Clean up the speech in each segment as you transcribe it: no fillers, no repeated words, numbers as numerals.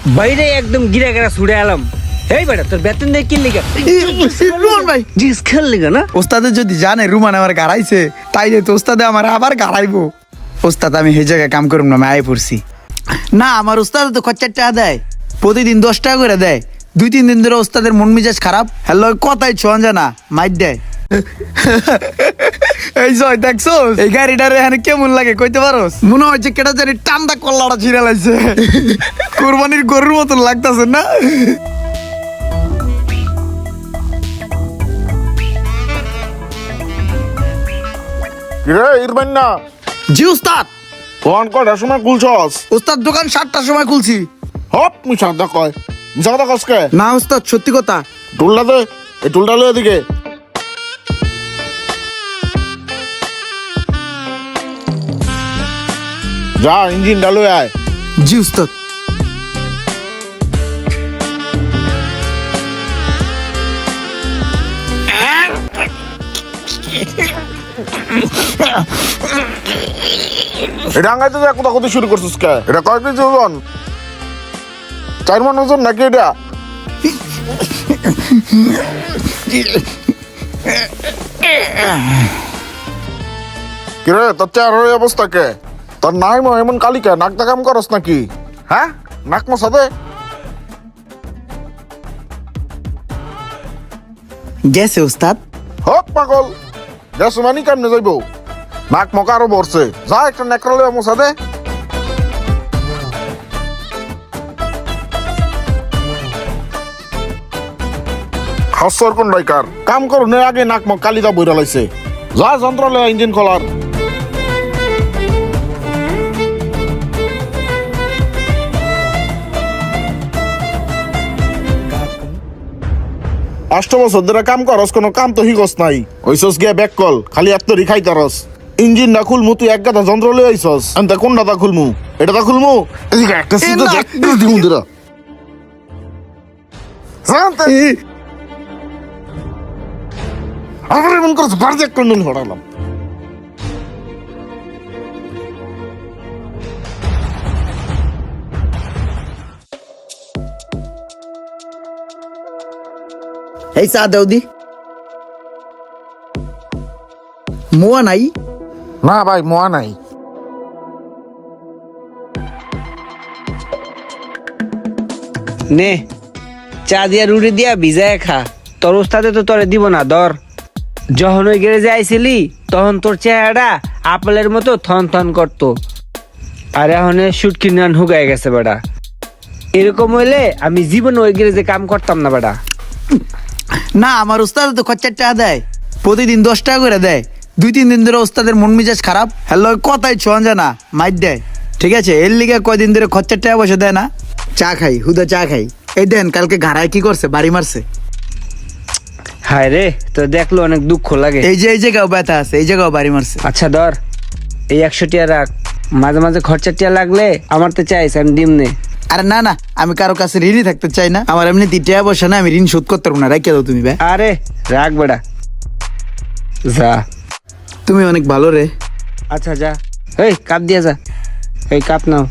বাইরে একদম গিরা গিরা ছুড়ে এলাম। এই বেটা তোর বেতন দিয়ে কি লিগা? রুমান ভাই, জিস খেল লিগা না? ওস্তাদে যদি জানে রুমান আমার গাড়াইছে, তাইলে তো ওস্তাদে আমার আবার গাড়াইবো। ওস্তাদ আমি সেই জায়গায় কাম করুম না, আমি আয় পড়ছি। না, আমার ওস্তাদ তো খরচার টাকা দেয়, প্রতিদিন 10 টাকা করে দেয়। 2-3 দিন ধরে ওস্তাদের মন মেজাজ খারাপ, হ্যালো কথাই ছোঁয়া যায় না, মাইর দেয়। এই জয় দেখছো এই গাড়িটার এখানে কেমন লাগে কইতে পারোস? মনে হয় যে কেটা জানি টান্দা কল্লাটা ছিঁড়ে লাগছে। কোরবানির গরুর মতন লাগতেছে না? রে ইরবান না, জি উস্তাদ। ফোন কটার সময় খুলছস? উস্তাদ দোকান 7টার সময় খুলছি। হপ মিশা কথা কয়, মিশা কথা কসকে? না উস্তাদ সত্যি কথা। টুলটা দে, এই টুলটা লয়ে এদিকে। যা ইঞ্জিনটা লয়ে আয়। জি উস্তাদ। এটা আঙ্গাইতে যা কথা কথা শুরু করছিস কে? এটা কয় কেজি ওজন? 4 মণ ওজন নাকি এটা? কিরে তোর চেহারার এই অবস্থা কে? তোর নাই এমন কালিকা নাকটা কাম করস নাকি? হ্যাঁ, নাক মশা দে। গেছে উস্তাদ। হপ পাগল, গ্যাস মানি কেমনে যাইব? নাক মকা আরো বরছে, যা একটা নেকড়া লয়ে মশা দে। হাসর কোন রাইকার কাম করু নে আগে নাক মক কালিদা বইরা লাইছে। যা যন্ত্র লয়ে ইঞ্জিন খোলার। আষ্ট বছর ধরে কাম করস, কোনো কাম তো হিগস নাই। ওইসস গিয়া ব্যাক কল, খালি এত্তরি খাইতারস। ইঞ্জিন না খুলমু, তুই এক গাদা যন্ত্র লয়ে আইসস। আনতা কোনটা খুলমু? এটা দা খুলমু? এদিকে একটা সিধা দেখ দিমু দিরা। জানতে আবার এমন করছ, বাড়ি একটা নুন হড়ালাম। এই চা দাও দি। মোয়া নাই? না ভাই, মোয়া নাই। নে চা দিয়া রুটি দিয়া ভিজায় খা। তোর ওস্তাদে তো তোরে দিব না ধর। যখন ওই গ্যারেজে আইছিলি তখন তোর চেহারাটা আপেলের মতো থন থন করতো, আর এখন শুটকি নান হুগায় গেছে বেটা। এরকম হইলে আমি জীবন ওই গ্যারেজে কাম করতাম না বেটা। না, আমার ওস্তাদ তো খরচার টাকা দেয়, প্রতিদিন 10 টাকা করে দেয়। 2-3 দিন ধরে ওস্তাদের মন মেজাজ খারাপ, হ্যালো কথাই ছোঁয়া যায় না, মাইর দেয়। ঠিক আছে, এর লিগে কয়দিন ধরে খরচার টাকা পয়সা দেয় না। চা খাই, হুদা চা খাই। এই দেন কালকে ঘাড়ায় কি করছে, বাড়ি মারছে। হায় রে, তো দেখলো অনেক দুঃখ লাগে। এই যে এই জায়গাও ব্যথা আছে, এই জায়গাও বাড়ি মারছে। আচ্ছা ধর, এই 100 টিয়া রাখ, মাঝে মাঝে খরচার টিয়া লাগলে আমার তো চাইছে, আমি দিম নে। আরে না না, আমি কারো কাছে ঋণই থাকতে চাই না। আমার এমনি টাকা পয়সা না, আমি ঋণ শোধ করতে পারবো না। রাখিয়া দাও তুমি ভাই। আরে রাখ বেটা, যা। তুমি অনেক ভালো রে। আচ্ছা যা, এই কাপ দিয়ে যা। এই কাপ নাও।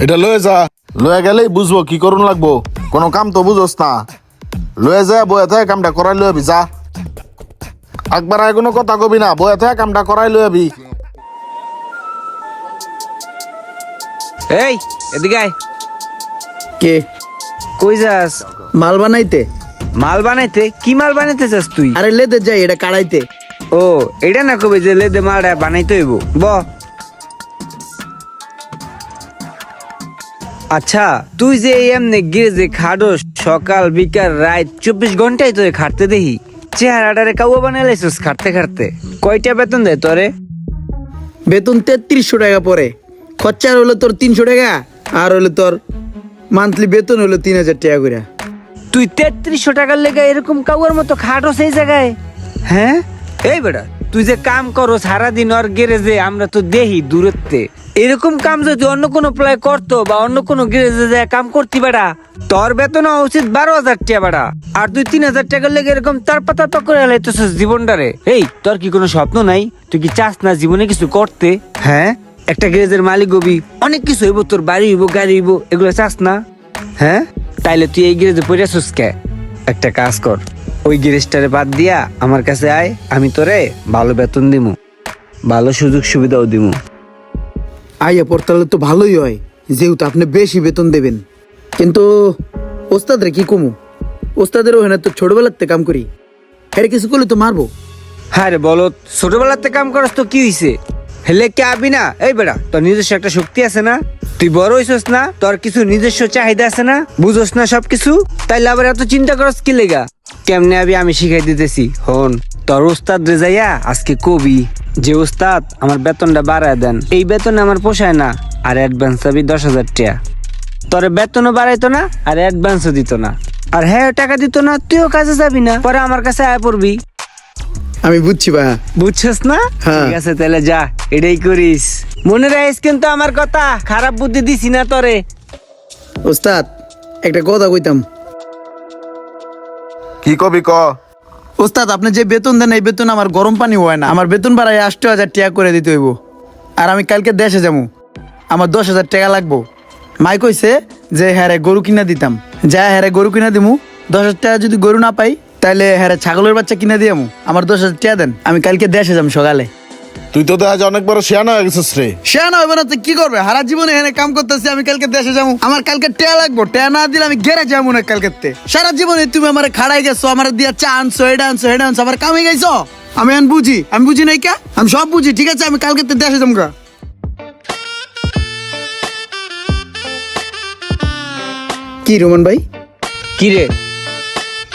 এটা লয়ে যা, লয়ে গেলেই বুঝবো কি করুন লাগবো। কোনো কাম তো বুঝোস না, লয়ে যা বয়ে থাকে কামটা করাই লয়ে যা। একবার আয় কোনো কথা কবি না, বয়ে থাকে কামটা করাই লয়ে। এই এদিকে আয়। কে? কই যাস? মাল বানাইতে। মাল বানাইতে? কি মাল বানাইতে চাস তুই? আরে লেদে যাই, এটা কাড়াইতে। ও এটা না কবে যে লেদে মালটা বানাইতে হইব। আচ্ছা তুই যে এমনি গিরে খাডো সকাল বিকাল রাত 24 ঘন্টায় তোরে খাটতে দেখি, চেহারাটারে কাউয়া বানাইলাইছিস খাটতে খাটতে। কয়টা বেতন দেয় তোরে? বেতন 3300 টাকা পরে, খরচা হলো তোর 300 টাকা, আর হলো তোর মান্থলি বেতন হলো 3000 টাকা করে। তুই 3300 টাকার লেগে এরকম কাউয়ার মতো খাটো সেই জায়গায়? হ্যাঁ এই বেটা, তুই যে কাম করো সারাদিন ওর গ্যারেজে, আমরা তো দেখি দূরত্বে। এরকম কাম যদি অন্য কোনো প্লাই করতো বা অন্য কোনো গ্যারেজে যায় কাম করতে বেড়া, তোর বেতন হওয়া উচিত 12,000 টাকা বেড়া। আর তুই 3,000 টাকার লেগে এরকম তার পাতা তো করে লাইতেছিস জীবনটারে। এই তোর কি কোনো স্বপ্ন নাই? তুই কি চাস না জীবনে কিছু করতে? হ্যাঁ, একটা গ্যারেজের মালিক হবি, অনেক কিছু হইব, তোর বাড়ি হইব, গাড়ি হইব, এগুলো চাস না? হ্যাঁ, তাইলে তুই এই গ্যারেজে পড়ে আসিস কে? একটা কাজ কর, ওই গ্যারেজটারে বাদ দিয়া আমার কাছে আয়, আমি তোরে ভালো বেতন দিমু, ভালো সুযোগ সুবিধাও দিমু। আইয়া পড়তালে তো ভালোই হয়, যেহেতু আপনি বেশি বেতন দেবেন। কিন্তু ওস্তাদ রে কি কমু? ওস্তাদের ওখানে তো ছোটবেলার থেকে কাম করি, হ্যাঁ কিছু করলে তো মারবো। হ্যাঁ রে বলো, ছোটবেলাতে কাম করস তো কি হইছে? হেলে কে আবি না? এই বেড়া, তোর নিজস্ব একটা শক্তি আছে না? তুই বড় হইছস না? তোর কিছু নিজস্ব চাহিদা আছে না? বুঝোস না সবকিছু? তাইলে আবার এত চিন্তা করস কি লেগা? কেমনে আবি আমি শিখাই দিতেছি। হন, তোর উস্তাদ রে যাইয়া আজকে কবি যে উস্তাদ আমার বেতনটা বাড়ায় দেন, এই বেতনে আমার পোষায় না, আর অ্যাডভান্স আবি 10,000 টাকা। তোর বেতনও বাড়াইতো না আর অ্যাডভান্সও দিত না, আর হ্যাঁ টাকা দিত না, তুইও কাজে যাবি না, পরে আমার কাছে আয় পড়বি। আমি বুঝছি ভাইয়া। বুঝছস না? হ্যাঁ। ঠিক আছে তাহলে যা, এটাই করিস। মনে রাখিস কিন্তু আমার কথা, খারাপ বুদ্ধি দিছি না তোরে। ওস্তাদ একটা কথা কইতাম। কি কবি ক? ওস্তাদ আপনি যে বেতন দেন এই বেতন আমার গরম পানি হয় না, আমার বেতন বাড়াই 8,000 টাকা করে দিতে হইব। আর আমি কালকে দেশে যাবো, আমার 10,000 টাকা লাগবো। মাই কইছে যে হ্যাঁ গরু কিনা দিতাম, যা হ্যাঁ গরু কিনা দিমু। 10,000 টাকা যদি গরু না পাই তাহলে হ্যাঁ ছাগলের বাচ্চা কিনা দিয়ামু। আমার 10,000 টাকা দেন, আমি কালকে দেশে যাবো সকালে। তুই তো দেখা যায় অনেক বড় শিয়ানা হয়ে গেছিস রে। সে না হবে না তো কি করবে? সারা জীবনে এখানে কাম করতেছি, আমি কালকে দেশে যাবো। আমার কালকে টেয়া লাগবো, টেয়া না দিলে আমি গেরে যাবো না কালকে। সারা জীবনে তুমি আমার খাড়াই গেছো, আমার দিয়া চা আনছো, এটা আনছো, এটা আনছো, আমার কামে গেছো। আমি বুঝি নাই কে? আমি সব বুঝি, ঠিক আছে আমি কালকে দেশে যাবো গা। কি রোমান ভাই? কি রে,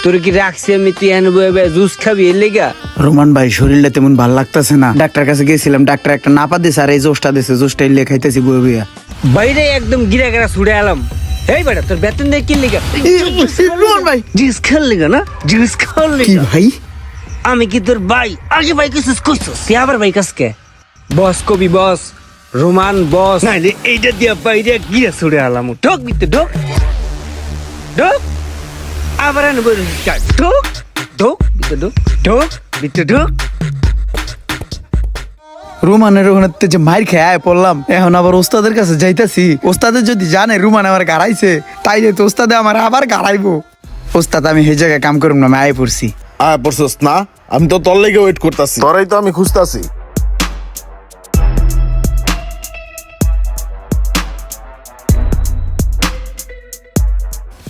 তোর কি রাখছি আমি? তুই এনে বয়ে জুস খাবি এর লেগা? রোমান ভাই শরীরটা তেমন ভালো লাগতেছে না, ডাক্তার কাছে গেছিলাম, ডাক্তার একটা নাপা দিছে আর এই জোসটা দিছে, জোসটা এলে খাইতেছি বয়ে বইয়া। বাইরে একদম গিরা গিরা ছুড়ে এলাম। এই বেটা, তোর বেতন দিয়ে কি লেগা? রোমান ভাই জুস খাল লেগা না? জুস খাল কি লেগা? ভাই? আমি কি তোর ভাই? আগে ভাই কিছু কইছস, তুই আবার ভাই কাছকে? বস কবি বস, রোমান বস, নাইলে এইটা দিয়া বাইরে গিয়া ছুড়ে এলাম। ঢোক বিতে ঢোক, ঢোক, আবার এনে বই ঢোক, ঢোক বিতে ঢোক, ঢোক বিতে ঢোক। রুমানের ওখানে যে মাইর খেয়ে পড়লাম, এখন আবার ওস্তাদের কাছে যাইতাছি। ওস্তাদের যদি জানে রুমান আমার গাড়াইছে, তাইলে তো ওস্তাদে আমার আবার গাড়াইবো। ওস্তাদ আমি সেই জায়গায় কাম করুম না, আমি আয় পড়ছি। আয় পড়ছিস না? আমি তো তোর লেগে ওয়েট করতেছি, তোরাই তো আমি খুঁজতাছি।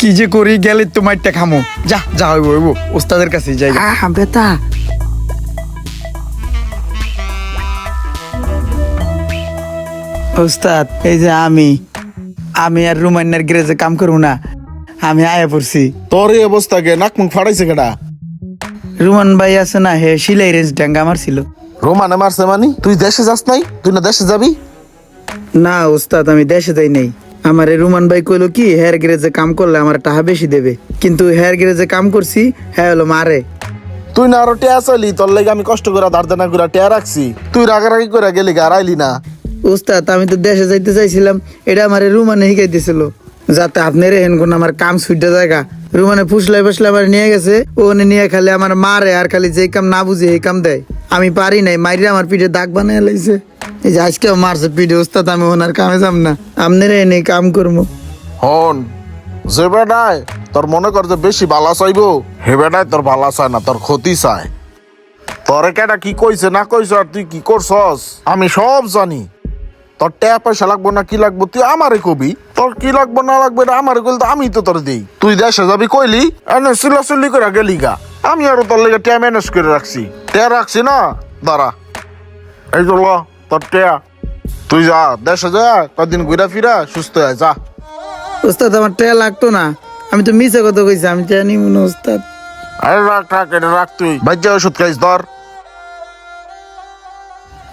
কি যে করি, গেলে তো মাইরটা খামো। যা যা হইব হইব, ওস্তাদের কাছে যাই। বেতা ওস্তাদ, এই যে আমি আর রুমান্নার গ্যারেজে কাম করবো না, আমি আয়া পড়ছি। তোর এই অবস্থা কে? নাক মুখ ফাড়াইছে কেডা? রুমান ভাই আছে না, হে সিলাই রেঞ্জ ডাঙ্গা মারছিল। রোমানে মারছে মানে? তুই দেশে যাস নাই? তুই না দেশে যাবি? না ওস্তাদ আমি দেশে যাই নাই। আমার এই রুমান ভাই কইলো কি হেয়ার গ্যারেজে কাম করলে আমার টাকা বেশি দেবে, কিন্তু হেয়ার গ্যারেজে কাম করছি, হ্যাঁ হলো মারে। তুই না আরো টেয়া চাইলি, তোর লেগে আমি কষ্ট করে ধার দেনা করে টেয়া রাখছি, তুই রাগারাগি করে গেলি আর আইলি না। ওস্তাদ আমি তো দেশে যাইতে চাইছিলাম, এটা আমার রুমানে শিখাই দিছিল, যাতে আপনার হেনগুন আমার কাম সুইটা জায়গা। রুমানে ফুসলাই ফুসলাই আমার নিয়ে গেছে, ও নিয়ে খালি আমার মারে, আর খালি যে কাম না বুঝে এই কাম দেয়। আমি পারি নাই, মাইরে আমার পিঠে দাগ বানিয়ে লাইছে। এই যে আজকেও মারছে পিঠে। ওস্তাদ আমি ওনার কামে যাম না, আপনার এনে কাম করবো। হন, যে বেটায় তোর মনে কর যে বেশি ভালা চাইবো, হে বেটায় তোর ভালা চায় না, তোর ক্ষতি চায়। তোরে কেটা কি কইছে না কইছে আর তুই কি করছস আমি সব জানি। তোর টাকা পয়সা লাগবো না কি লাগবো তুই আমারে কবি, তোর কি লাগবো না লাগবে এটা আমারে কইলে তো আমি তো তোর দিই। তুই দেশে যাবি কইলি, এনে চিল্লাচিল্লি করে গেলি গা, আমি আরো তোর লেগে টাকা ম্যানেজ করে রাখছি। টাকা রাখছি না, দাঁড়া এই তো ল তোর টাকা, তুই যা দেশে যা, কদিন ঘুরা ফিরা সুস্থ হয়ে যা। ওস্তাদ আমার টাকা লাগতো না, আমি তো মিছে কথা কইছি, আমি টাকা নিব না ওস্তাদ। আরে রাখ রাখ, এটা রাখ, তুই বাচ্চা ওষুধ খাইস ধর,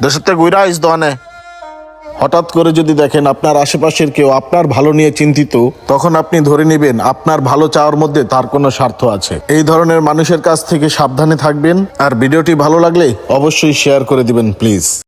দেশের থেকে ঘুরা আইস দোকানে। হঠাৎ করে যদি দেখেন আপনার আশেপাশের কেউ আপনার ভালো নিয়ে চিন্তিত, তখন আপনি ধরে নেবেন আপনার ভালো চাওয়ার মধ্যে তার কোনো স্বার্থ আছে। এই ধরনের মানুষের কাছ থেকে সাবধানে থাকবেন। আর ভিডিওটি ভালো লাগলে অবশ্যই শেয়ার করে দিবেন প্লিজ।